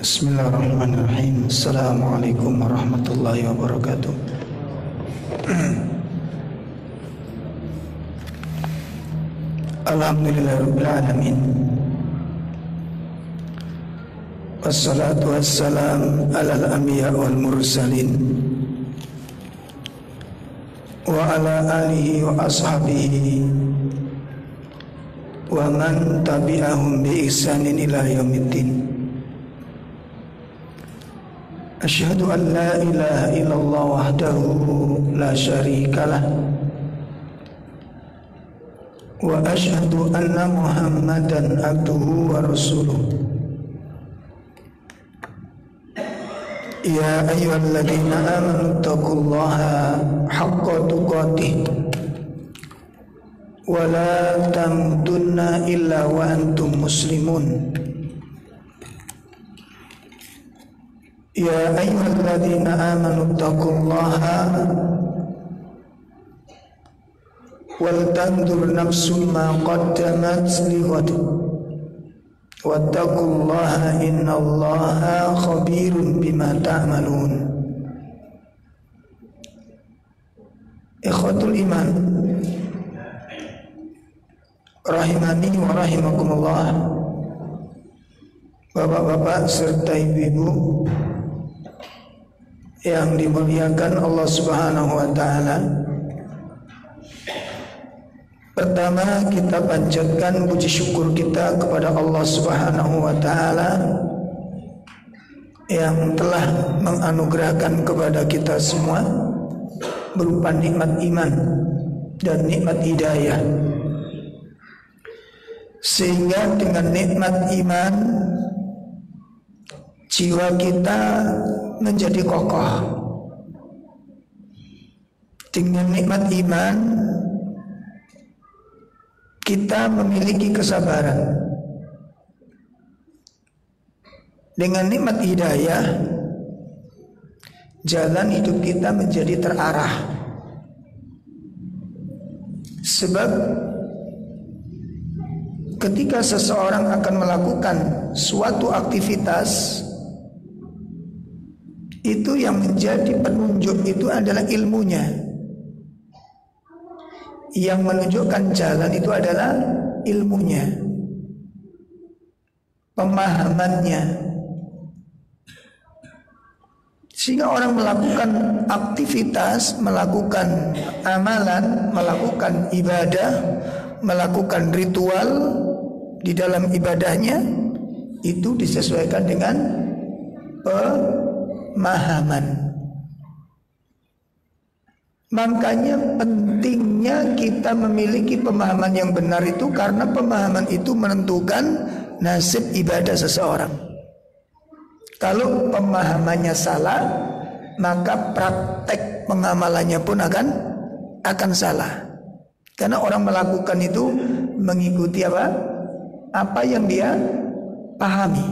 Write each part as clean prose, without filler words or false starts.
Bismillahirrahmanirrahim. Assalamualaikum warahmatullahi wabarakatuh. Alhamdulillahirabbil alamin. Wassalatu wassalam alal anbiya wal mursalin wa ala alihi wa ashabihi wa man tabi'ahum bi ihsanin ila yaumiddin. Asyhadu an la ilaha illallah wahdahu la syarikalah wa asyhadu anna Muhammadan abduhu wa rasuluh. Ya ayyuhalladzina amanu taqullaha haqqa tuqatih wa la tamutunna illa wa antum muslimun. Ya ayyuhalladzina amanu taqullaha wal tanzur nafsum ma qaddamat lighad wattaqullaha innallaha khabirun bima ta'malun. Ikhwatul iman rahimani wa rahimakumullah, bapak-bapak serta ibu-ibu yang dimuliakan Allah Subhanahu wa taala. Pertama, kita panjatkan puji syukur kita kepada Allah Subhanahu wa taala yang telah menganugerahkan kepada kita semua berupa nikmat iman dan nikmat hidayah, sehingga dengan nikmat iman jiwa kita menjadi kokoh. Dengan nikmat iman kita memiliki kesabaran. Dengan nikmat hidayah jalan hidup kita menjadi terarah. Sebab ketika seseorang akan melakukan suatu aktivitas, itu yang menjadi penunjuk itu adalah ilmunya. Yang menunjukkan jalan itu adalah ilmunya, pemahamannya. Sehingga orang melakukan aktivitas, melakukan amalan, melakukan ibadah, melakukan ritual di dalam ibadahnya itu disesuaikan dengan pemahaman. Makanya pentingnya kita memiliki pemahaman yang benar itu, karena pemahaman itu menentukan nasib ibadah seseorang. Kalau pemahamannya salah, maka praktek pengamalannya pun akan salah. Karena orang melakukan itu mengikuti apa? Apa yang dia pahami.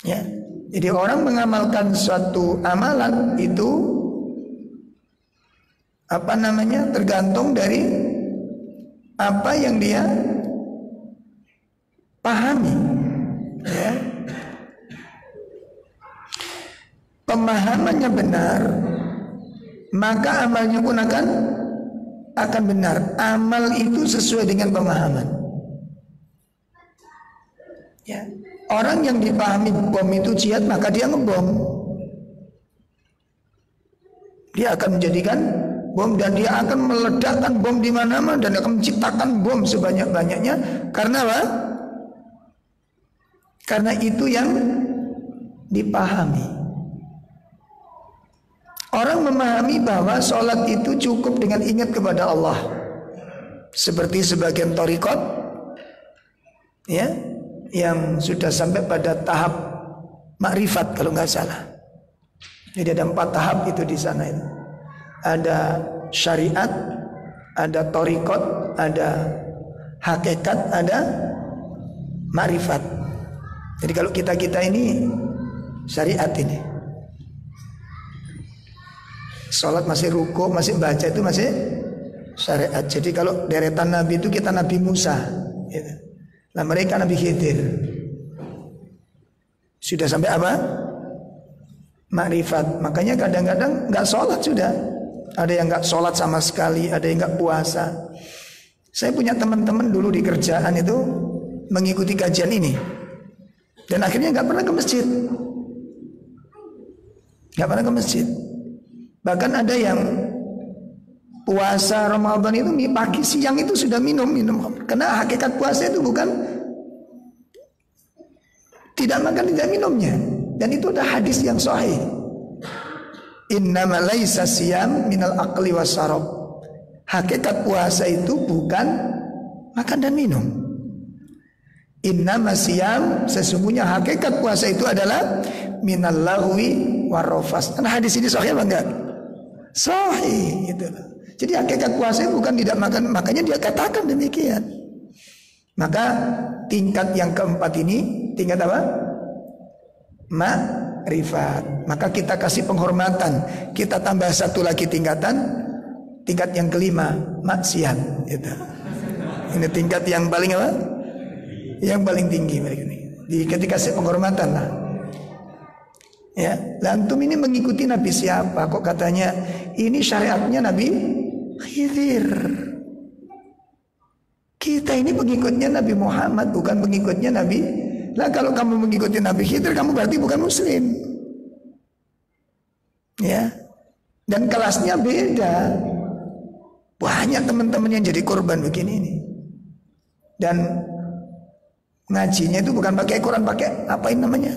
Ya. Jadi orang mengamalkan suatu amalan itu tergantung dari apa yang dia pahami. Ya. Pemahamannya benar, maka amalnya pun akan benar. Amal itu sesuai dengan pemahaman. Ya. Orang yang dipahami bom itu jihad, maka dia ngebom. Dia akan menjadikan bom dan dia akan meledakkan bom di mana-mana dan akan menciptakan bom sebanyak-banyaknya. Karena apa? Karena itu yang dipahami. Orang memahami bahwa sholat itu cukup dengan ingat kepada Allah, seperti sebagian thariqat, ya, yang sudah sampai pada tahap makrifat kalau nggak salah. Jadi ada 4 tahap itu di sana itu. Ada syariat, ada thariqat, ada hakikat, ada makrifat. Jadi kalau kita ini syariat ini. Sholat masih ruku, masih baca itu masih syariat. Jadi kalau deretan Nabi itu kita Nabi Musa gitu. Nah mereka Nabi Khidir. Sudah sampai apa? Makrifat. Makanya kadang-kadang nggak sholat sudah. Ada yang nggak sholat sama sekali, ada yang nggak puasa. Saya punya teman-teman dulu di kerjaan itu mengikuti kajian ini, dan akhirnya nggak pernah ke masjid. Nggak pernah ke masjid. Bahkan ada yang puasa Ramadan itu pagi siang itu sudah minum. Karena hakikat puasa itu bukan tidak makan tidak minumnya. Dan itu ada hadis yang sahih. Innama laisa siyam minal aqli wasyarab. Hakikat puasa itu bukan makan dan minum. Innama siyam, sesungguhnya hakikat puasa itu adalah minal lahwi warrafas. Karena hadis ini sahih apa enggak? Sahih gitu. Jadi hakikat puasa itu bukan tidak makan, makanya dia katakan demikian. Maka tingkat yang keempat ini tingkat apa? Makrifat. Maka kita kasih penghormatan. Kita tambah satu lagi tingkatan. Tingkat yang kelima, maksiat. Gitu. Ini tingkat yang paling apa? Yang paling tinggi. Ketika kasih penghormatan lah. Ya, lantum ini mengikuti Nabi siapa? Kok katanya ini syariatnya Nabi Khidir. Kita ini pengikutnya Nabi Muhammad, bukan pengikutnya Nabi. Lah kalau kamu mengikuti Nabi Khidir, kamu berarti bukan muslim. Ya. Dan kelasnya beda. Banyak teman-teman yang jadi korban begini ini. Dan ngajinya itu bukan pakai Quran, pakai apa ini namanya?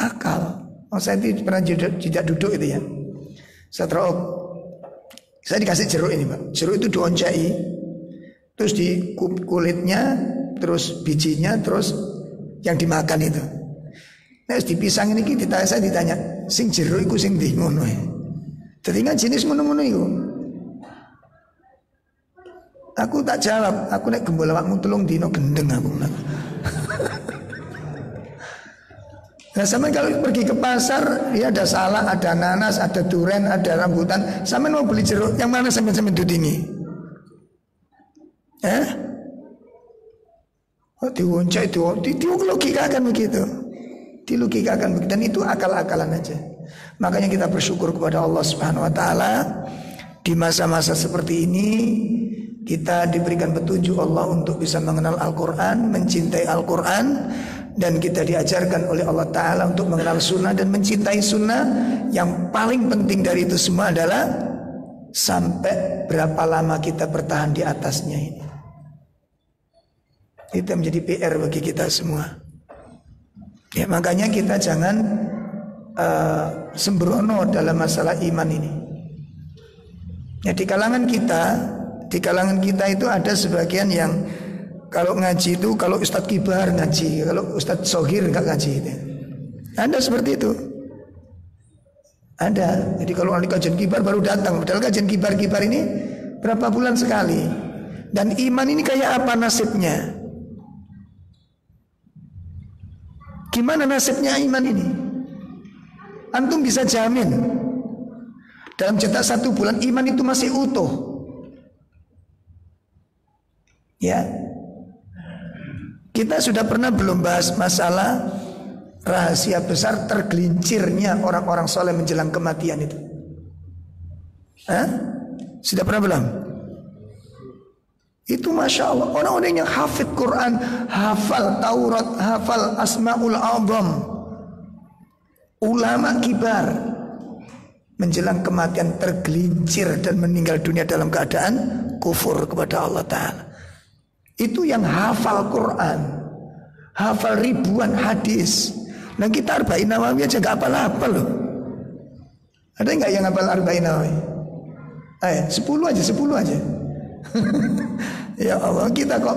Akal. Saya itu pernah tidak duduk itu ya. Saya dikasih jeruk ini, Pak. Jeruk itu dioncai, terus di kulitnya, terus bijinya, terus yang dimakan itu. Nah, dipisang ini saya ditanya, sing jeruk iku sing ndi ngono ya. Dadi jenis ngono-ngono iku. Aku tak jawab, aku nek gembol awakmu telung dino gendeng aku. Nah, sama kalau pergi ke pasar, ya ada salak, ada nanas, ada durian, ada rambutan. Sama mau beli jeruk, yang mana sampai dudingi? Oh, diwancai itu, dilogikakan begitu. Dilogikakan begitu, dan itu akal-akalan aja. Makanya kita bersyukur kepada Allah Subhanahu Wa Taala di masa-masa seperti ini. Kita diberikan petunjuk Allah untuk bisa mengenal Al-Quran, mencintai Al-Quran, dan kita diajarkan oleh Allah Ta'ala untuk mengenal sunnah dan mencintai sunnah. Yang paling penting dari itu semua adalah sampai berapa lama kita bertahan di atasnya ini. Itu menjadi PR bagi kita semua. Ya, makanya kita jangan sembrono dalam masalah iman ini. Ya, di kalangan kita itu ada sebagian yang kalau ngaji itu, kalau Ustadz Kibar ngaji, kalau Ustadz Sohir nggak ngaji itu. Ada seperti itu. Ada. Jadi kalau ada kajian Kibar baru datang. Padahal kajian Kibar ini berapa bulan sekali. Dan iman ini kayak apa nasibnya? Gimana nasibnya iman ini? Antum bisa jamin dalam jeda 1 bulan iman itu masih utuh. Ya, kita sudah pernah belum bahas masalah rahasia besar tergelincirnya orang-orang soleh menjelang kematian itu? Sudah pernah belum? Itu Masya Allah, orang-orang yang hafid Quran, hafal Taurat, hafal Asmaul Azam, ulama kibar, menjelang kematian tergelincir dan meninggal dunia dalam keadaan kufur kepada Allah Ta'ala. Itu yang hafal Quran, hafal ribuan hadis. Nah, kita Arba'in Nawawi aja gak hafal-hafal loh. Ada gak yang hafal Arba'in Nawawi? 10 aja. Ya Allah, kita kok,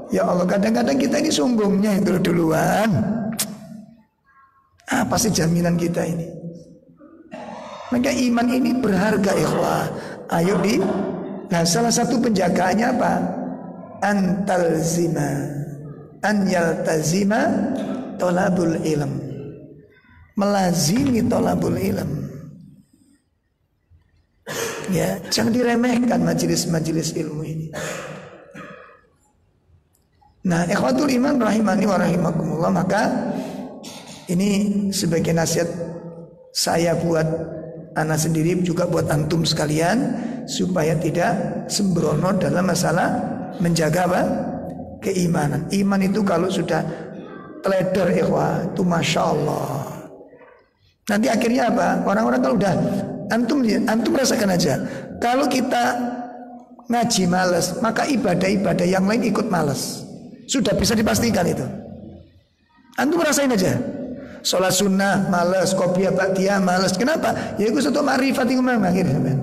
ya Allah, kadang-kadang kita ini sombongnya itu duluan. Apa sih jaminan kita ini? Maka iman ini berharga, ikhwah. Ayo nah, salah satu penjagaannya apa? An yaltazima tolabul ilm, melazimi tolabul ilm. Ya, jangan diremehkan majelis-majelis ilmu ini. Nah, ikhwatul iman rahimani wa rahimakumullah, maka Ini sebagai nasihat saya buat anak sendiri, juga buat antum sekalian, supaya tidak sembrono dalam masalah menjaga apa? Keimanan. Iman itu kalau sudah teledor ikhwah, itu Masya Allah. Nanti akhirnya apa? Orang-orang kalau udah antum rasakan aja. Kalau kita ngaji malas, maka ibadah-ibadah yang lain ikut malas. Sudah bisa dipastikan itu. Antum rasain aja. Sholat sunnah malas, qobliyah ba'diyah malas. Kenapa? Ya itu satu ma'rifat itu memang akhirnya.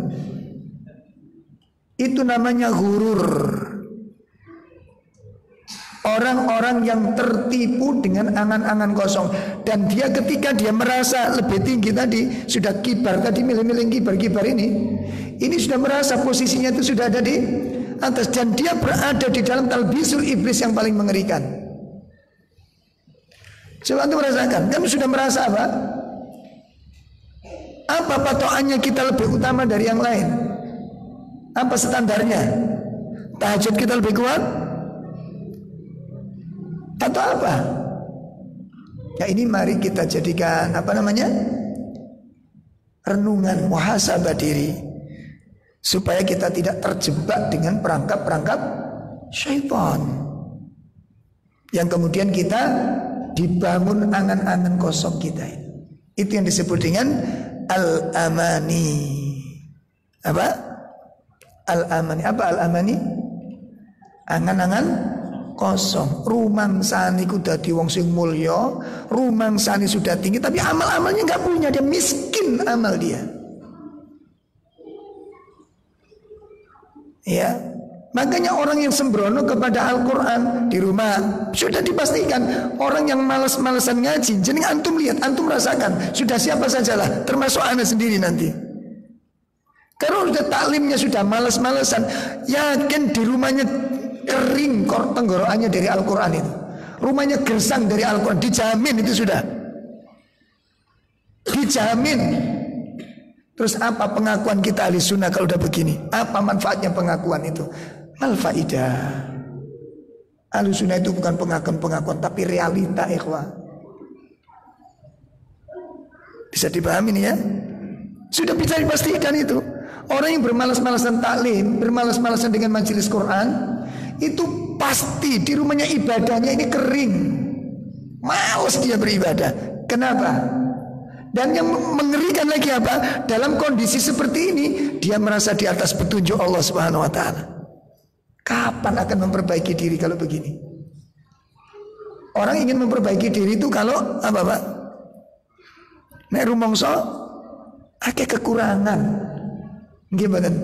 Itu namanya ghurur. Orang-orang yang tertipu dengan angan-angan kosong. Dan dia ketika dia merasa lebih tinggi tadi, sudah kibar tadi, milih-milih kibar-kibar ini sudah merasa posisinya itu sudah ada di atas, dan dia berada di dalam talbisul iblis yang paling mengerikan. Coba antum merasakan, kamu sudah merasa apa? Apa patokannya kita lebih utama dari yang lain? Apa standarnya? Tahajud kita lebih kuat? Atau apa? Ya ini mari kita jadikan apa namanya? Renungan, muhasabah diri, supaya kita tidak terjebak dengan perangkap-perangkap syaitan, yang kemudian kita dibangun angan-angan kosong kita. Itu yang disebut dengan al-amani. Apa? Al-amani. Apa al-amani? Angan-angan kosong. Rumangsani ku dadi wong sing mulya, rumangsani sudah tinggi, tapi amal-amalnya nggak punya, dia miskin amal dia. Ya, makanya orang yang sembrono kepada Al-Quran di rumah sudah dipastikan. Orang yang malas-malasan ngaji, jadi antum lihat, antum rasakan, sudah siapa sajalah, termasuk anak sendiri nanti. Kalau sudah taklimnya sudah malas-malasan, yakin di rumahnya kering tenggorokannya dari Al-Quran itu, rumahnya gersang dari Al-Quran, dijamin itu sudah, dijamin. Terus apa pengakuan kita ahli sunnah kalau udah begini? Apa manfaatnya pengakuan itu? Mal faidah. Ahli sunnah itu bukan pengakuan-pengakuan, tapi realita ikhwah. Bisa dipahami nih ya? Sudah bisa dipastikan itu. Orang yang bermalas-malasan taklim, bermalas-malasan dengan majelis Quran, itu pasti di rumahnya ibadahnya ini kering. Malas dia beribadah. Kenapa? Dan yang mengerikan lagi apa? Dalam kondisi seperti ini, dia merasa di atas petunjuk Allah Subhanahu wa taala. Kapan akan memperbaiki diri kalau begini? Orang ingin memperbaiki diri itu kalau apa, Pak? Nek rumangsa akeh kekurangan. Nggih mboten?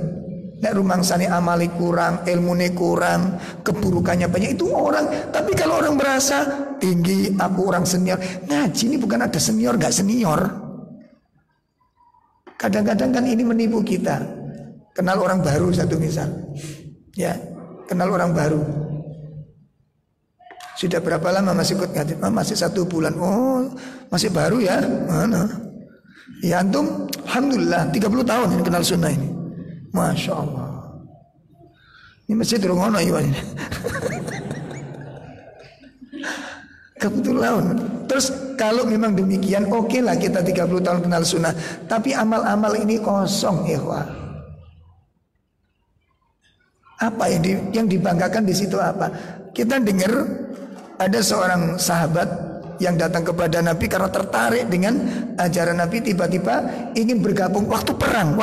Nek rumangsane amali kurang, ilmune kurang, keburukannya banyak, itu orang. Tapi kalau orang merasa tinggi, aku orang senior, ngaji ini bukan ada senior gak senior. Kadang-kadang kan ini menipu kita. Kenal orang baru satu misal, ya, kenal orang baru. Sudah berapa lama masih ikut ngaji? Oh, masih 1 bulan. Oh, masih baru ya? Mana? Ya antum, alhamdulillah 30 tahun ini kenal sunnah ini. Masya Allah. Ini masjid rungono ya ini. Kebetulan. Terus kalau memang demikian, oke lah kita 30 tahun kenal sunnah, tapi amal-amal ini kosong ikhwah. Apa yang dibanggakan di situ apa? Kita dengar ada seorang sahabat yang datang kepada Nabi karena tertarik dengan ajaran Nabi, tiba-tiba ingin bergabung waktu perang.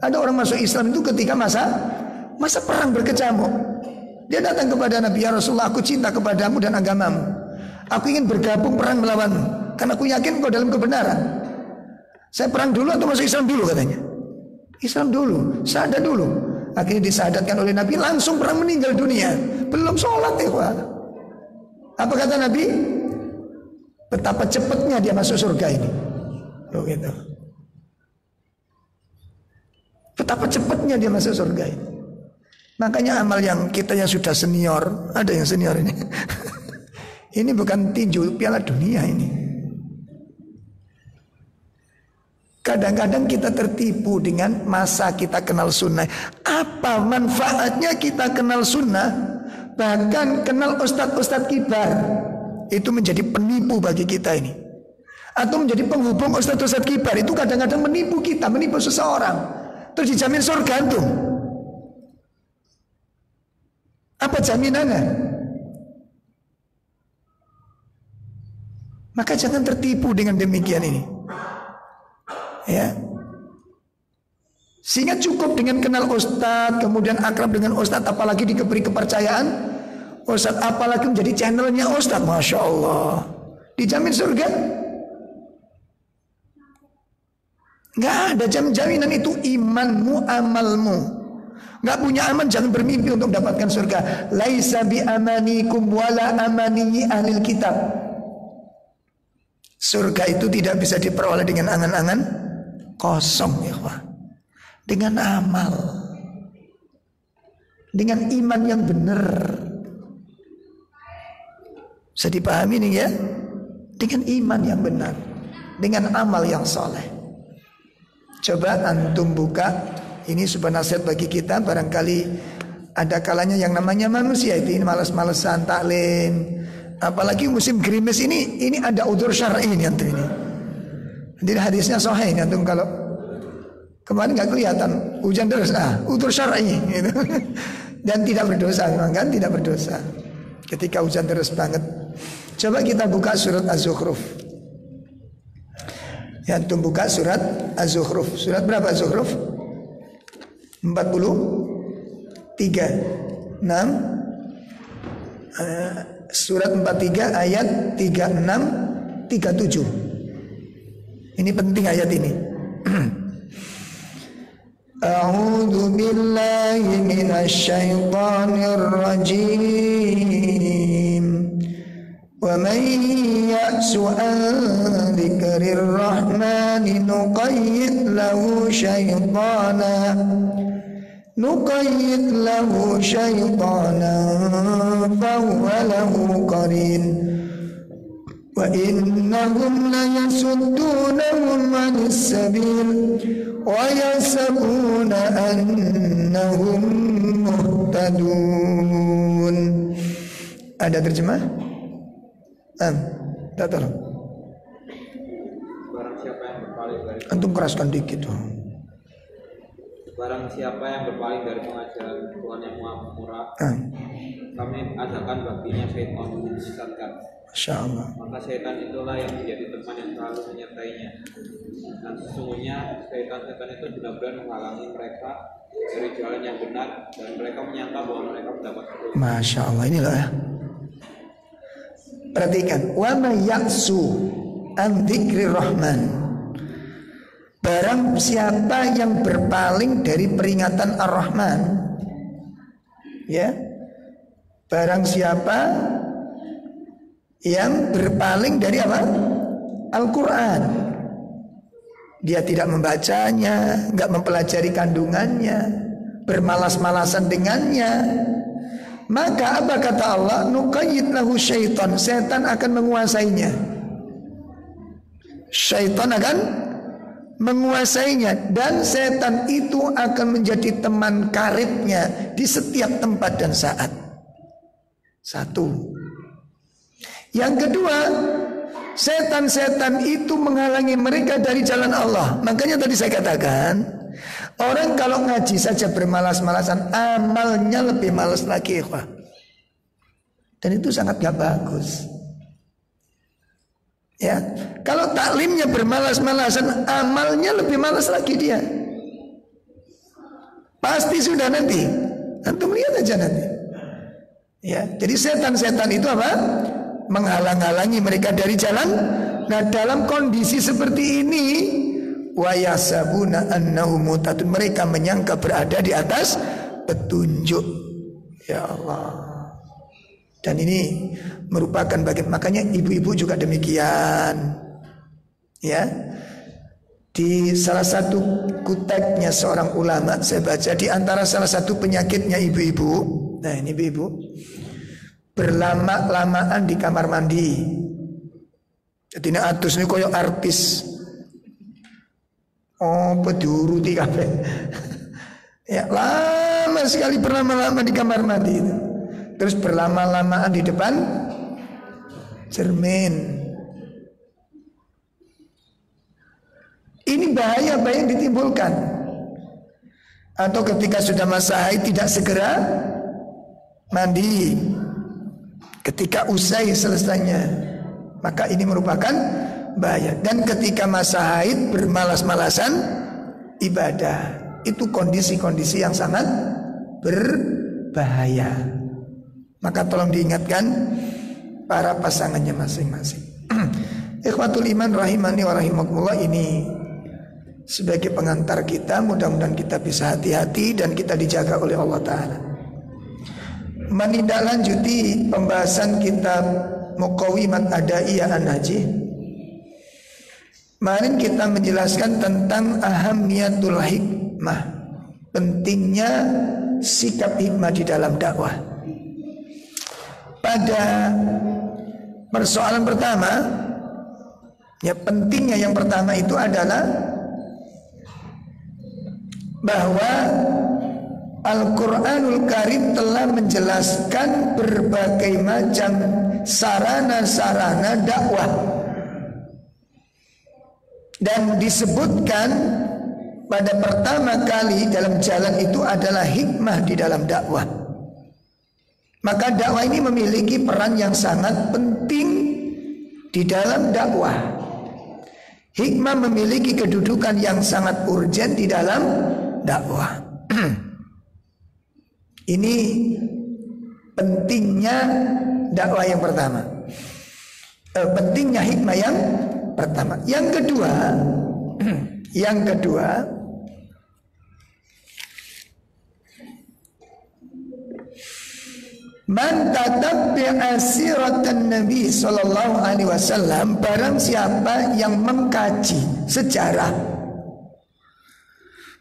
Ada orang masuk Islam itu ketika masa perang berkecamuk. Dia datang kepada Nabi, ya Rasulullah, aku cinta kepadamu dan agamamu. Aku ingin bergabung perang melawanmu, karena aku yakin kau dalam kebenaran. Saya perang dulu atau masuk Islam dulu katanya. Islam dulu, syahadat dulu. Akhirnya disyahadatkan oleh Nabi, langsung perang, meninggal dunia. Belum sholat ikhwah. Apa kata Nabi? Betapa cepatnya dia masuk surga ini. Loh gitu. Betapa cepatnya dia masuk surga ini. Makanya amal yang kita yang sudah senior, ada yang senior ini. Ini bukan tinju Piala Dunia ini. Kadang-kadang kita tertipu dengan masa kita kenal sunnah. Apa manfaatnya kita kenal sunnah? Bahkan kenal ustadz-ustadz kibar. itu menjadi penipu bagi kita ini. Atau menjadi penghubung ustadz-ustadz kibar itu kadang-kadang menipu kita, menipu seseorang. Terus dijamin surga antum. Apa jaminannya? Maka jangan tertipu dengan demikian ini. Ya. Sehingga cukup dengan kenal ustadz, kemudian akrab dengan ustadz, apalagi diberi kepercayaan ustadz, apalagi menjadi channelnya ustadz, Masya Allah, dijamin surga. Nggak ada jaminan itu, imanmu, amalmu. Nggak punya aman, jangan bermimpi untuk mendapatkan surga. Laisa bi amanikum wala amani ahlil kitab. Surga itu tidak bisa diperoleh dengan angan-angan kosong, ya Allah. Dengan amal, dengan iman yang benar. Bisa dipahami nih ya? Dengan iman yang benar, dengan amal yang soleh. Coba antum buka, ini sebuah nasihat bagi kita. Barangkali ada kalanya yang namanya manusia itu ini malas-malesan taklim. Apalagi musim gerimis ini ada udzur syar'i ini antum ini. Jadi hadisnya sahih ini antum, kalau kemarin nggak kelihatan hujan deras, udzur syar'i gitu. Dan tidak berdosa memang kan, tidak berdosa ketika hujan deras banget. Coba kita buka surat Az-Zukhruf. Ya, antum buka surat Az-Zukhruf. Surat berapa Az-Zukhruf? 43 6 surat 43 ayat 36 37. Ini penting ayat ini. A'udzu billahi minasy syaithanir rajim. Wa man ya'su an dzikrir rahmani nuqayyid lahu syaitanan fahuwa lahu qarin wa innahum la yasuddunahum 'anis sabil wa yasabuna annahum muhtadun. Ada terjemah? Tak tolong. Barang siapa yang berpaling dari Antum keraskan dikit tuh. Barang siapa yang berpaling dari pengajaran Tuhan yang Maha Murah, kami adakan baginya syaitan untuk disesatkan. Masya Allah. Maka syaitan itulah yang menjadi teman yang selalu menyertainya. Dan sesungguhnya syaitan-syaitan itu benar-benar menghalangi mereka dari jalan yang benar, dan mereka menyangka bahwa mereka mendapat petunjuk. Masya Allah, inilah ya. Perhatikan, wa may ya'su an dzikrir rahman. Barang siapa yang berpaling dari peringatan Ar-Rahman, ya, barang siapa yang berpaling dari apa? Al-Quran, dia tidak membacanya, nggak mempelajari kandungannya, bermalas-malasan dengannya, maka apa kata Allah? Nuqayyid lahu syaitan, setan akan menguasainya. Syaitan akan menguasainya, dan setan itu akan menjadi teman karibnya di setiap tempat dan saat. Satu. Yang kedua, setan-setan itu menghalangi mereka dari jalan Allah. Makanya tadi saya katakan, orang kalau ngaji saja bermalas-malasan, amalnya lebih malas lagi, ikhwah. Dan itu sangat gak bagus. Ya, kalau taklimnya bermalas-malasan, amalnya lebih malas lagi dia. Pasti sudah nanti. Antum lihat aja nanti. Ya, jadi setan-setan itu apa? Menghalang-halangi mereka dari jalan. Nah, dalam kondisi seperti ini, wa yasabuna annahum muhtadun, mereka menyangka berada di atas petunjuk. Ya Allah. Dan ini merupakan bagian, makanya ibu-ibu juga demikian. Ya. Di salah satu kuteknya seorang ulama saya baca, di antara salah satu penyakitnya ibu-ibu. Nah, ini ibu-ibu berlama-lamaan di kamar mandi. Jadi ini atus ini koyo artis. Oh, diuruti kabeh. Ya, lama sekali berlama-lama di kamar mandi itu. Terus berlama-lamaan di depan cermin. Ini bahaya yang ditimbulkan. Atau ketika sudah masa haid tidak segera mandi, ketika usai selesainya, maka ini merupakan bahaya. Dan ketika masa haid bermalas-malasan ibadah, itu kondisi-kondisi yang sangat berbahaya. Maka tolong diingatkan para pasangannya masing-masing. Ikhwatul iman rahimani wa rahimakumullah, ini sebagai pengantar kita, mudah-mudahan kita bisa hati-hati dan kita dijaga oleh Allah Ta'ala. Menindaklanjuti pembahasan kitab Muqawimat Adaiyah An-Najih. Kemarin kita menjelaskan tentang ahamiyatul hikmah, pentingnya sikap hikmah di dalam dakwah. Pada persoalan pertama, ya pentingnya yang pertama itu adalah bahwa Al-Quranul Karim telah menjelaskan berbagai macam sarana-sarana dakwah, dan disebutkan pada pertama kali dalam jalan itu adalah hikmah di dalam dakwah. Maka dakwah ini memiliki peran yang sangat penting di dalam dakwah. Hikmah memiliki kedudukan yang sangat urgen di dalam dakwah. Ini pentingnya dakwah yang pertama. Pentingnya hikmah yang pertama. Yang kedua, man tatabbi'a siratan Nabi sallallahu alaihi wasallam, barang siapa yang mengkaji sejarah,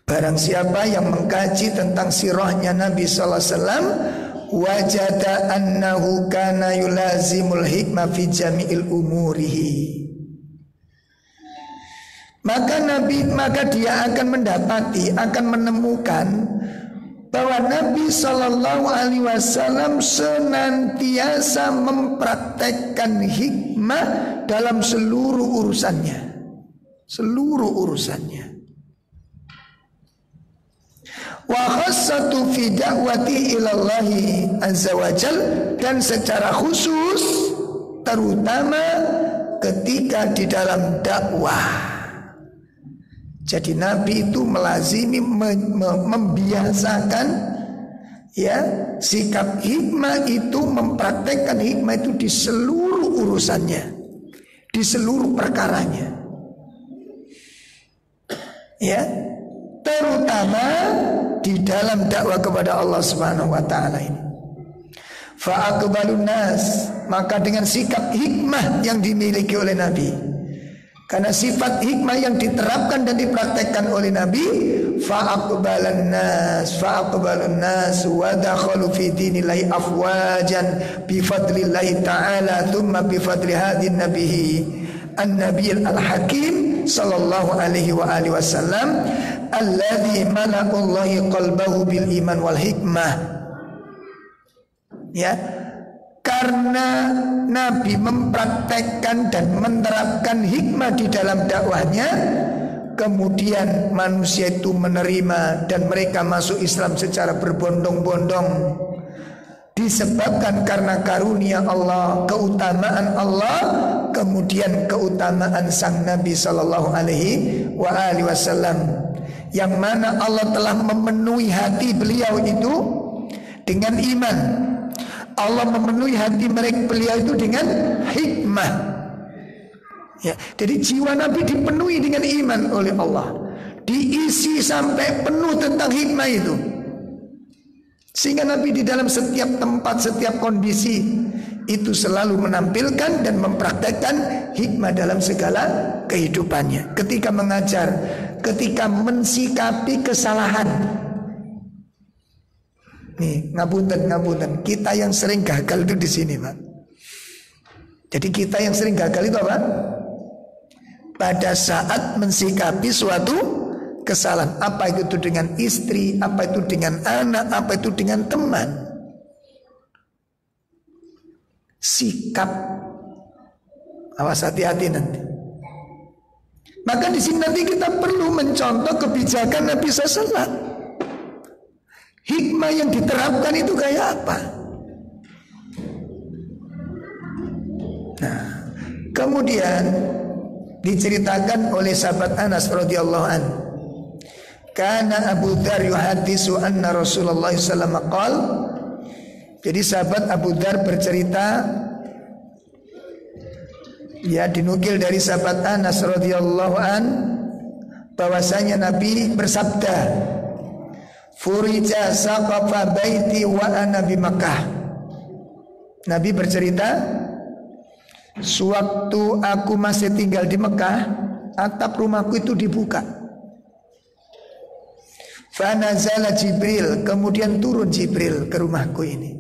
barang siapa yang mengkaji tentang sirahnya Nabi sallallahu alaihi wasallam, wajada annahu kana yulazimul hikmah fi jami'il umurihi, maka dia akan mendapati, akan menemukan bahwa Nabi Sallallahu Alaihi Wasallam senantiasa mempraktekkan hikmah dalam seluruh urusannya. Wa khassatu fi da'wati ilallahi azza wa jal, dan secara khusus terutama ketika di dalam dakwah. Jadi Nabi itu melazimi membiasakan ya sikap hikmah itu, mempraktekkan hikmah itu di seluruh urusannya, di seluruh perkaranya. Ya, terutama di dalam dakwah kepada Allah Subhanahu wa taala ini. Fa aqbalun nas, maka dengan sikap hikmah yang dimiliki oleh Nabi, karena sifat hikmah yang diterapkan dan dipraktekkan oleh Nabi, fa'aqbalan nas wa dakhalu fi dinillahi afwajan bi fadlillahi ta'ala thumma bi fadli hadin nabihi an-nabiyil al-hakim sallallahu alaihi wa alihi wasallam alladzi mala'allahi qalbahu bil iman wal hikmah. Ya, karena Nabi mempraktekkan dan menerapkan hikmah di dalam dakwahnya, kemudian manusia itu menerima dan mereka masuk Islam secara berbondong-bondong, disebabkan karena karunia Allah, keutamaan Allah, kemudian keutamaan sang Nabi Sallallahu Alaihi Wasallam, yang mana Allah telah memenuhi hati beliau itu dengan iman. Allah memenuhi hati beliau itu dengan hikmah. Ya, jadi jiwa Nabi dipenuhi dengan iman oleh Allah, diisi sampai penuh tentang hikmah itu, sehingga Nabi di dalam setiap tempat, setiap kondisi itu selalu menampilkan dan mempraktekkan hikmah dalam segala kehidupannya. Ketika mengajar, ketika mensikapi kesalahan. Nih, ngapunten. Kita yang sering gagal itu di sini, Pak. Jadi kita yang sering gagal itu apa? Pada saat mensikapi suatu kesalahan, apa itu dengan istri, apa itu dengan anak, apa itu dengan teman. Sikap Awas hati-hati nanti. Maka di sini nanti kita perlu mencontoh kebijakan Nabi SAW. Hikmah yang diterapkan itu kayak apa? Nah, kemudian diceritakan oleh sahabat Anas radhiyallahu an. Kana Abu Dzar yuhaddisu anna Rasulullah sallallahu alaihi wasallam qala. Jadi sahabat Abu Dzar bercerita, ya dinukil dari sahabat Anas radhiyallahu an bahwasanya Nabi bersabda, "Furija saqafa baiti wa ana bi Makkah." Nabi bercerita, sewaktu aku masih tinggal di Mekah, atap rumahku itu dibuka. Fanazala Jibril, kemudian turun Jibril ke rumahku ini.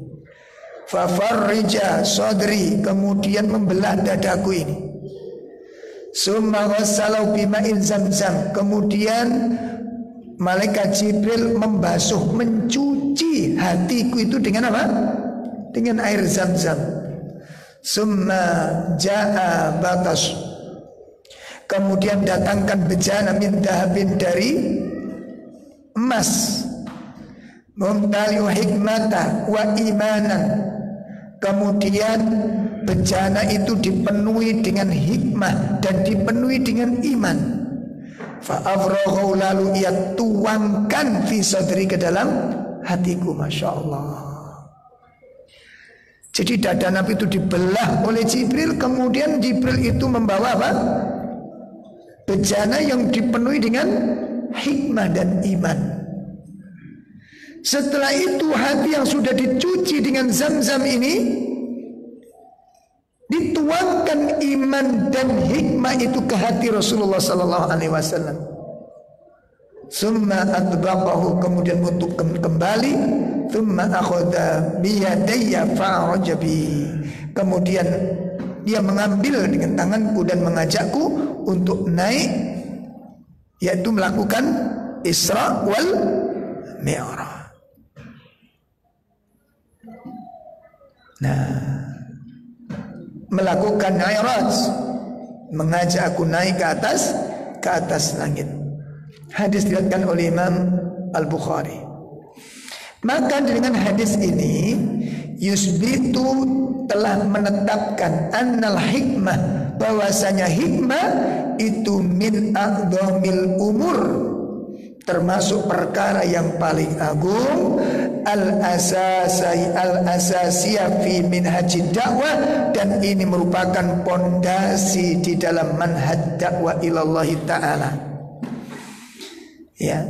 Fafarrija sodri, kemudian membelah dadaku ini. Summa ghassalau bima'in zamzam, kemudian malaikat Jibril membasuh, mencuci hatiku itu dengan apa? Dengan air zam-zam. Summa ja'a batas, kemudian datangkan bejana min dahabin dari emas, mumtaliu hikmata wa imanan, kemudian bejana itu dipenuhi dengan hikmah dan dipenuhi dengan iman. Fa'afraghu, lalu ia tuangkan fi sadri, ke dalam hatiku. Masya Allah. Jadi dada Nabi itu dibelah oleh Jibril, kemudian Jibril itu membawa apa? Bejana yang dipenuhi dengan hikmah dan iman. Setelah itu hati yang sudah dicuci dengan zam-zam ini dituangkan iman dan hikmah itu ke hati Rasulullah sallallahu alaihi wasallam. Summa atbaqahu, kemudian untuk kembali. Summa akhadha biyadayya fa'araja bi, kemudian dia mengambil dengan tanganku dan mengajakku untuk naik, yaitu melakukan Isra wal Mi'raj. Nah, melakukan Mi'raj, mengajak aku naik ke atas langit. Hadis diriwayatkan oleh Imam Al-Bukhari. Maka dengan hadis ini yusbitu, telah menetapkan annal hikmah, bahwasanya hikmah itu min a'dhamil umur, termasuk perkara yang paling agung, al-asasiyah fi minhajid dakwah, dan ini merupakan pondasi di dalam manhaj dakwah ilallahi ta'ala. Ya.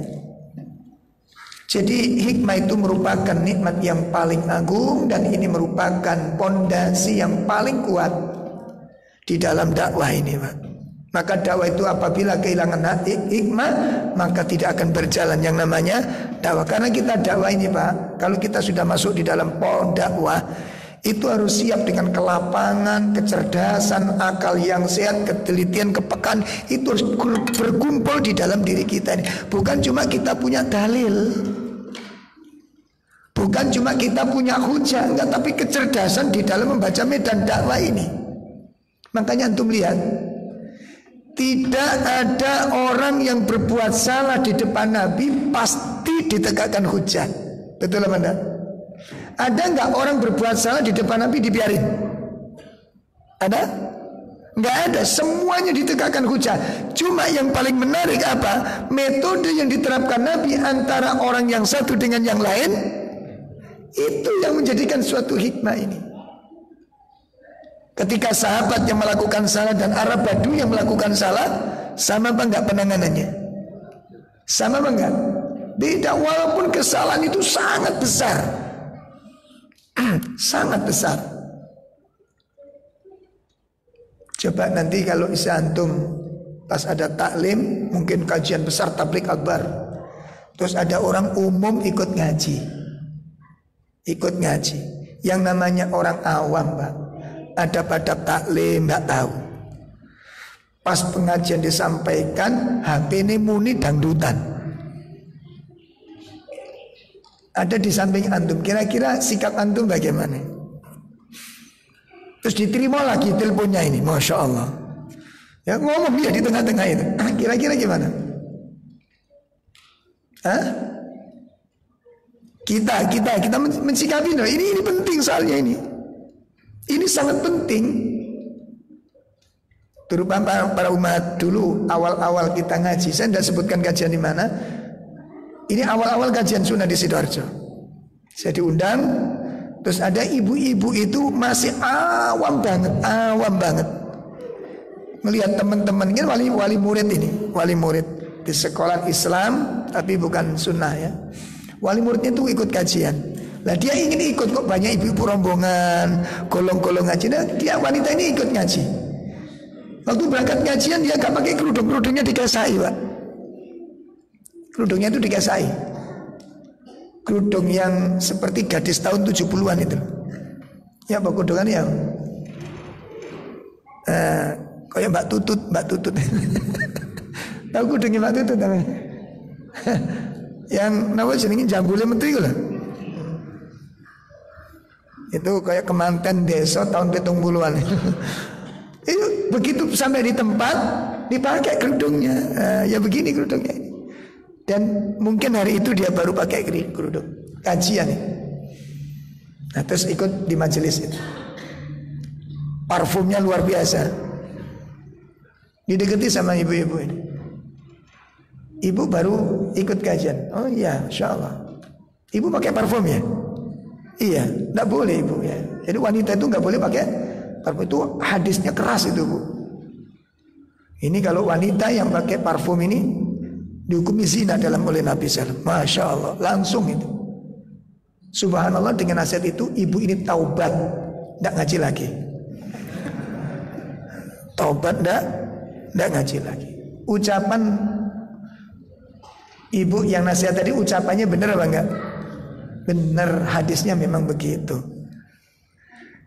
Jadi hikmah itu merupakan nikmat yang paling agung, dan ini merupakan pondasi yang paling kuat di dalam dakwah ini, Pak. Maka dakwah itu apabila kehilangan hikmah, maka tidak akan berjalan yang namanya dakwah. Karena kita dakwah ini, Pak, kalau kita sudah masuk di dalam pohon dakwah, itu harus siap dengan kelapangan, kecerdasan, akal yang sehat, ketelitian, kepekaan. Itu harus berkumpul di dalam diri kita ini. Bukan cuma kita punya dalil, bukan cuma kita punya hujah, enggak, tapi kecerdasan di dalam membaca medan dakwah ini. Makanya antum lihat, tidak ada orang yang berbuat salah di depan Nabi pasti ditegakkan hujah. Betul apa enggak? Ada enggak orang berbuat salah di depan Nabi dibiarin? Ada? Enggak ada, semuanya ditegakkan hujah. Cuma yang paling menarik apa? Metode yang diterapkan Nabi antara orang yang satu dengan yang lain, itu yang menjadikan suatu hikmah ini. Ketika sahabat yang melakukan salah dan Arab Badu yang melakukan salah, sama apa enggak penanganannya? Sama apa enggak? Beda, walaupun kesalahan itu sangat besar. Sangat besar. Coba nanti kalau bisa antum pas ada taklim, mungkin kajian besar tablik akbar, terus ada orang umum ikut ngaji, yang namanya orang awam, Pak, adab-adab taklim nggak tahu. Pas pengajian disampaikan, HP ini muni dangdutan. Ada di samping antum, kira-kira sikap antum bagaimana? Terus diterima lagi teleponnya ini, Masya Allah. Ya ngomong dia di tengah-tengah itu. Kira-kira gimana? Hah? Kita mensikapi loh. Ini penting soalnya ini. Ini sangat penting. Terutama para umat dulu awal-awal kita ngaji. Saya tidak sebutkan kajian di mana. Ini awal-awal kajian sunnah di Sidoarjo. Saya diundang. Terus ada ibu-ibu itu masih awam banget. Melihat teman-temannya wali murid ini, wali murid di sekolah Islam tapi bukan sunnah ya. Wali muridnya itu ikut kajian. Lah dia ingin ikut kok, banyak ibu-ibu rombongan, golong-golong ngaji. Nah, dia wanita ini ikut ngaji. Waktu berangkat ngajian dia gak pakai kerudungnya dikasai, Pak. Kerudungnya itu dikasai. Kerudung yang seperti gadis tahun 70-an itu. Ya, Pak, kerudungan ya. Kayak Mbak Tutut. Tahu kerudungnya Mbak Tutut namanya? Yang nama jenenge jambule menteri lah. Itu kayak kemanten desa tahun 70-an. Itu begitu sampai di tempat dipakai kerudungnya. Ya begini kerudungnya ini. Dan mungkin hari itu dia baru pakai kerudung kajian. Nah terus ikut di majelis itu. Parfumnya luar biasa. Didekati sama ibu-ibu ini. Ibu baru ikut kajian. Oh iya, insya Allah. Ibu pakai parfum ya? Iya, tidak boleh ibu ya. Jadi wanita itu nggak boleh pakai parfum, itu hadisnya keras itu Bu. Ini kalau wanita yang pakai parfum ini dihukumi zina dalam oleh Nabi SAW. Masya Allah, langsung itu. Subhanallah, dengan nasihat itu ibu ini taubat, tidak ngaji lagi. Taubat tidak ngaji lagi. Ucapan ibu yang nasihat tadi ucapannya benar apa enggak? Benar, hadisnya memang begitu.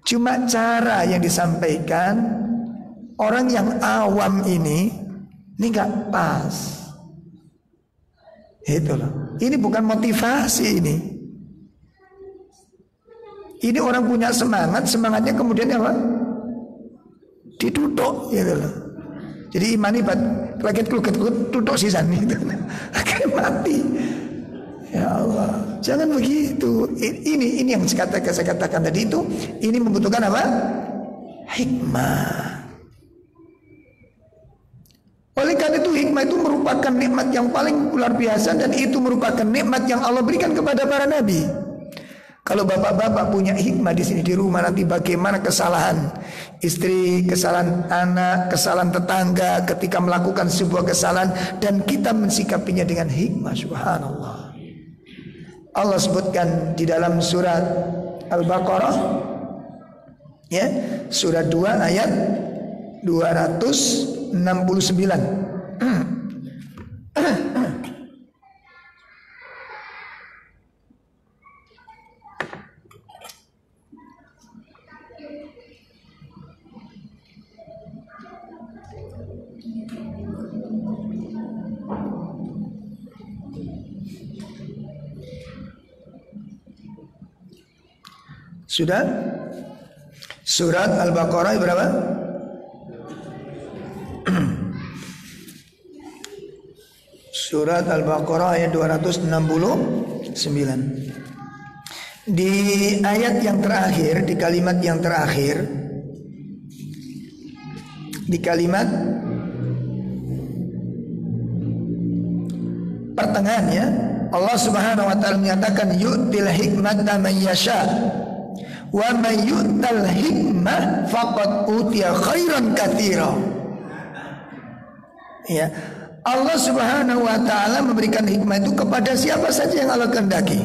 Cuma cara yang disampaikan orang yang awam ini enggak pas. Itu loh. Ini bukan motivasi ini. Ini orang punya semangat, semangatnya kemudian apa? Ditutup gitu loh. Jadi imani lagi tutup sisan gitu. Akhirnya mati. Ya Allah, jangan begitu. Ini yang saya katakan tadi itu, ini membutuhkan apa? Hikmah. Oleh karena itu hikmah itu merupakan nikmat yang paling luar biasa, dan itu merupakan nikmat yang Allah berikan kepada para nabi. Kalau bapak-bapak punya hikmah di sini di rumah, nanti bagaimana kesalahan istri, kesalahan anak, kesalahan tetangga ketika melakukan sebuah kesalahan, dan kita mensikapinya dengan hikmah. Subhanallah. Allah sebutkan di dalam surat Al-Baqarah, ya, surat 2 ayat 269. Sudah? Surat Al-Baqarah berapa? Surat Al-Baqarah ayat 269. Di ayat yang terakhir, di kalimat yang terakhir, di kalimat pertengahan ya, Allah Subhanahu wa taala menyatakan yu'til hikmata man yasha wa man yu'tal hikmah faqad utiya khairan katsira. Ya, Allah Subhanahu wa taala memberikan hikmah itu kepada siapa saja yang Allah kehendaki.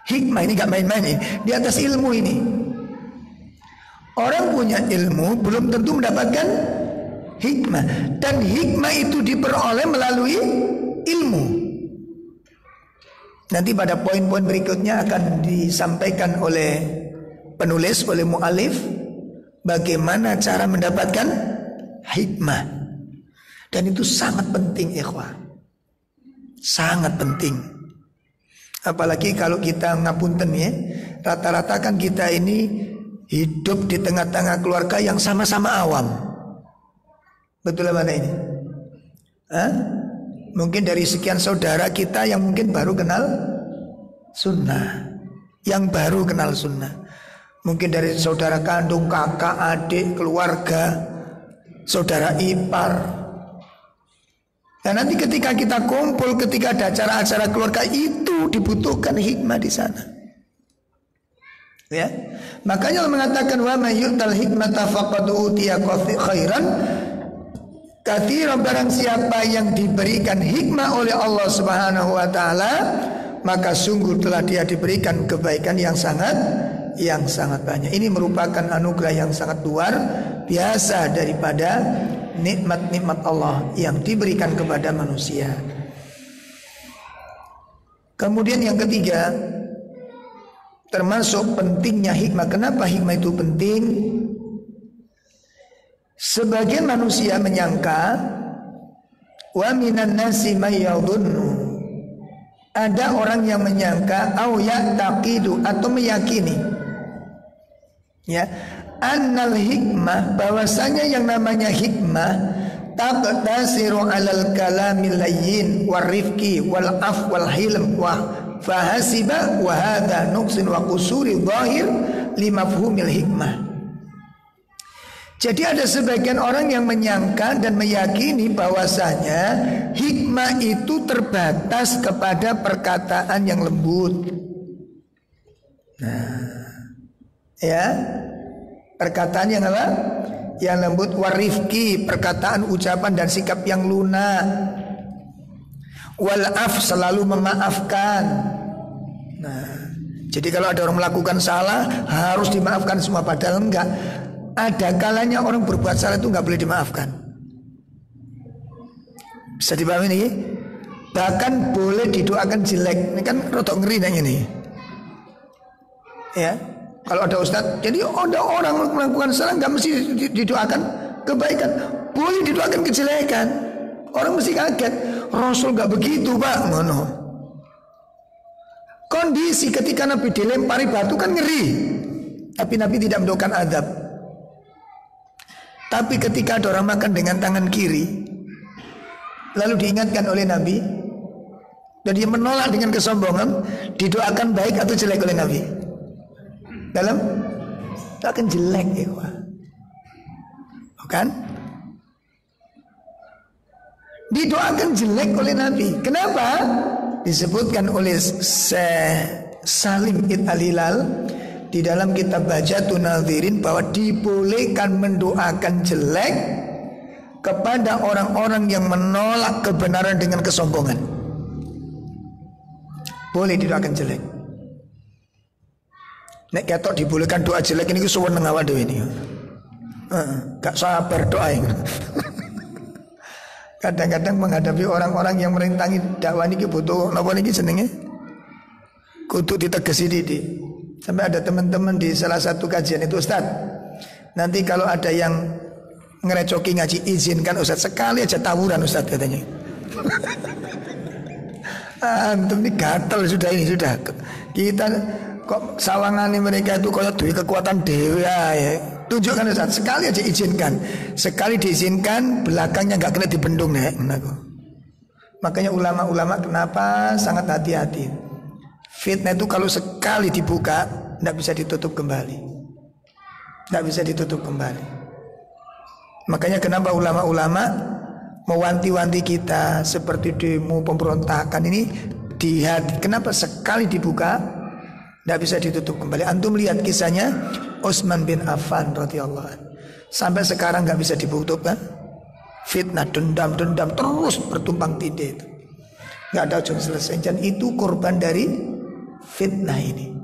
Hikmah ini gak main-main ini, di atas ilmu ini. Orang punya ilmu belum tentu mendapatkan hikmah, dan hikmah itu diperoleh melalui ilmu. Nanti pada poin-poin berikutnya akan disampaikan oleh penulis, oleh mu'alif, bagaimana cara mendapatkan hikmah. Dan itu sangat penting, ikhwah. Sangat penting. Apalagi kalau kita ngapunten ya, rata-rata kan kita ini hidup di tengah-tengah keluarga yang sama-sama awam. Betul apa ini? Hah? Mungkin dari sekian saudara kita yang mungkin baru kenal sunnah, yang baru kenal sunnah. Mungkin dari saudara kandung, kakak, adik, keluarga, saudara ipar. Dan nanti ketika kita kumpul, ketika ada acara-acara keluarga, itu dibutuhkan hikmah di sana. Ya, makanya Allah mengatakan wa may yu'tal hikmata faqad utiya khairan katsiran. Barang siapa yang diberikan hikmah oleh Allah Subhanahu wa taala, maka sungguh telah dia diberikan kebaikan yang sangat banyak. Ini merupakan anugerah yang sangat luar biasa daripada nikmat-nikmat Allah yang diberikan kepada manusia. Kemudian yang ketiga, termasuk pentingnya hikmah. Kenapa hikmah itu penting? Sebagian manusia menyangka wa minan nasi may yadhunnu, ada orang yang menyangka au ya'taqidu atau meyakini, ya, annal hikmah, bahwasanya yang namanya hikmah taqtasiru alal kalamil layyin warifqi wal af wal hilm wa fahasiba wa hadha nuqsin wa qusuri zahir li mafhumil hikmah. Jadi ada sebagian orang yang menyangka dan meyakini bahwasanya hikmah itu terbatas kepada perkataan yang lembut. Nah, ya, perkataan yang apa? Yang lembut, warifki, perkataan, ucapan dan sikap yang lunak. Walaf, selalu memaafkan. Nah, jadi kalau ada orang melakukan salah harus dimaafkan semua, padahal enggak. Ada kalanya orang berbuat salah itu enggak boleh dimaafkan. Bisa dipahami nih? Bahkan boleh didoakan jelek. Ini kan rotok ngeri nanya nih. Ya. Kalau ada ustadz, jadi ada orang melakukan salah nggak mesti didoakan kebaikan, boleh didoakan kejelekan. Orang mesti kaget, Rasul nggak begitu pak, ngono. Kondisi ketika Nabi dilempari batu kan ngeri, tapi Nabi tidak mendoakan azab. Tapi ketika ada orang makan dengan tangan kiri, lalu diingatkan oleh Nabi, dan dia menolak dengan kesombongan, didoakan baik atau jelek oleh Nabi? Dalam akan jelek ya, bukan? Didoakan jelek oleh Nabi. Kenapa? Disebutkan oleh Salim Ibn Al-Hilal di dalam kitab Bahjatun Nadhirin bahwa dibolehkan mendoakan jelek kepada orang-orang yang menolak kebenaran dengan kesombongan. Boleh didoakan jelek. Nek ketok dibolehkan doa jelek ini suweneng awak dhewe ini. Gak sabar doa ini. Kadang-kadang menghadapi orang-orang yang merintangi dakwah niki butuh napa niki jenenge? Kudu ditegesi didik. Sampai ada teman-teman di salah satu kajian itu, Ustaz, nanti kalau ada yang ngerecoki ngaji izinkan Ustaz, sekali aja tawuran Ustaz katanya. Antum ini gatel sudah, ini sudah. Kita kok sawangane mereka itu kaya duwe kekuatan dewa ya. Tunjukkan Ustaz, sekali aja izinkan. Sekali diizinkan, belakangnya enggak kena dibendung nek. Makanya ulama-ulama kenapa sangat hati-hati. Fitnah itu kalau sekali dibuka enggak bisa ditutup kembali. Enggak bisa ditutup kembali. Makanya kenapa ulama-ulama mewanti-wanti kita seperti demo pemberontakan ini di hati. Kenapa sekali dibuka tidak bisa ditutup kembali. Antum lihat kisahnya Utsman bin Affan radhiyallahu anhu. Sampai sekarang nggak bisa ditutup kan? Fitnah, dendam terus bertumpang tindih itu. Nggak ada ujung selesai. Dan itu korban dari fitnah ini.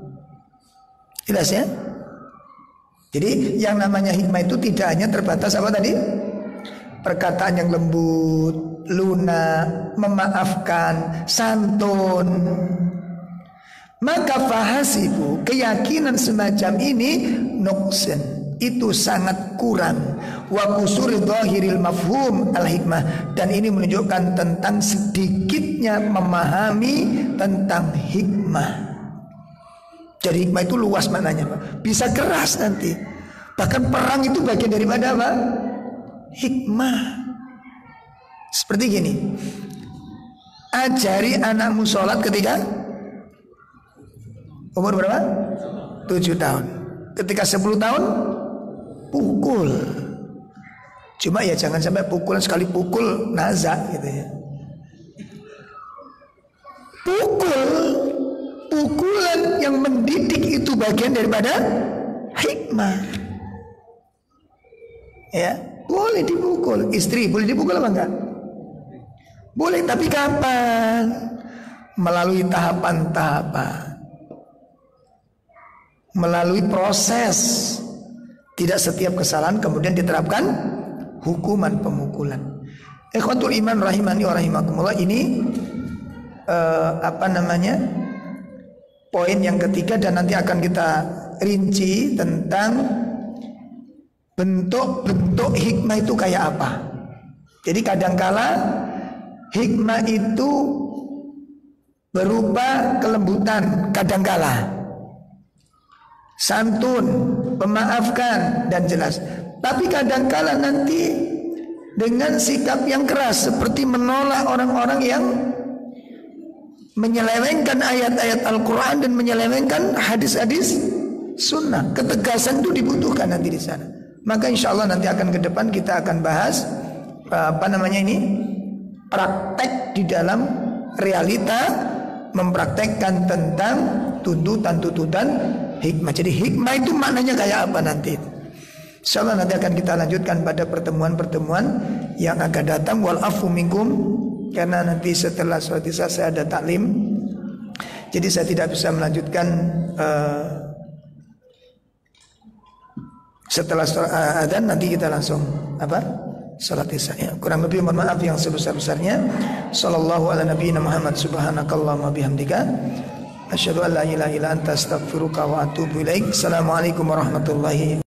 Jelas ya? Jadi yang namanya hikmah itu tidak hanya terbatas apa tadi? Perkataan yang lembut, lunak, memaafkan, santun. Maka fahasibu, keyakinan semacam ini nuqsin, itu sangat kurang. Wa qusuri dhahiril mafhum al-hikmah, dan ini menunjukkan tentang sedikitnya memahami tentang hikmah. Jadi hikmah itu luas maknanya, Pak. Bisa keras nanti. Bahkan perang itu bagian daripada apa? Hikmah. Seperti gini. Ajari anakmu sholat ketika umur berapa? 7 tahun. Ketika 10 tahun pukul. Cuma ya jangan sampai pukulan sekali pukul nazak gitu ya. Pukulan yang mendidik itu bagian daripada hikmah. Ya, boleh dipukul. Istri boleh dipukul apa enggak? Boleh, tapi kapan? Melalui tahapan-tahapan. Melalui proses. Tidak setiap kesalahan kemudian diterapkan hukuman pemukulan. Ikhwatul iman rahimani wa rahimakumullah, ini poin yang ketiga, dan nanti akan kita rinci tentang bentuk-bentuk hikmah itu kayak apa. Jadi kadangkala hikmah itu berupa kelembutan, kadangkala santun, memaafkan dan jelas. Tapi kadangkala nanti dengan sikap yang keras, seperti menolak orang-orang yang menyelewengkan ayat-ayat Al-Quran dan menyelewengkan hadis-hadis sunnah. Ketegasan itu dibutuhkan nanti di sana. Maka insya Allah nanti akan ke depan kita akan bahas praktek di dalam realita, mempraktekkan tentang tuntutan-tuntutan hikmah. Jadi hikmah itu maknanya kayak apa nanti. Insya Allah nanti akan kita lanjutkan pada pertemuan-pertemuan yang akan datang. Wal afu minkum. Karena nanti setelah sholat isya saya ada taklim, jadi saya tidak bisa melanjutkan setelah adzan. Nanti kita langsung sholat isya ya. Kurang lebih mohon maaf yang sebesar-besarnya. Sallallahu ala nabiyina Muhammad, subhanakallahumma bihamdika, asyhadu an la ilaha illa anta, astaghfiruka wa atubu ilaik. Assalamualaikum warahmatullahi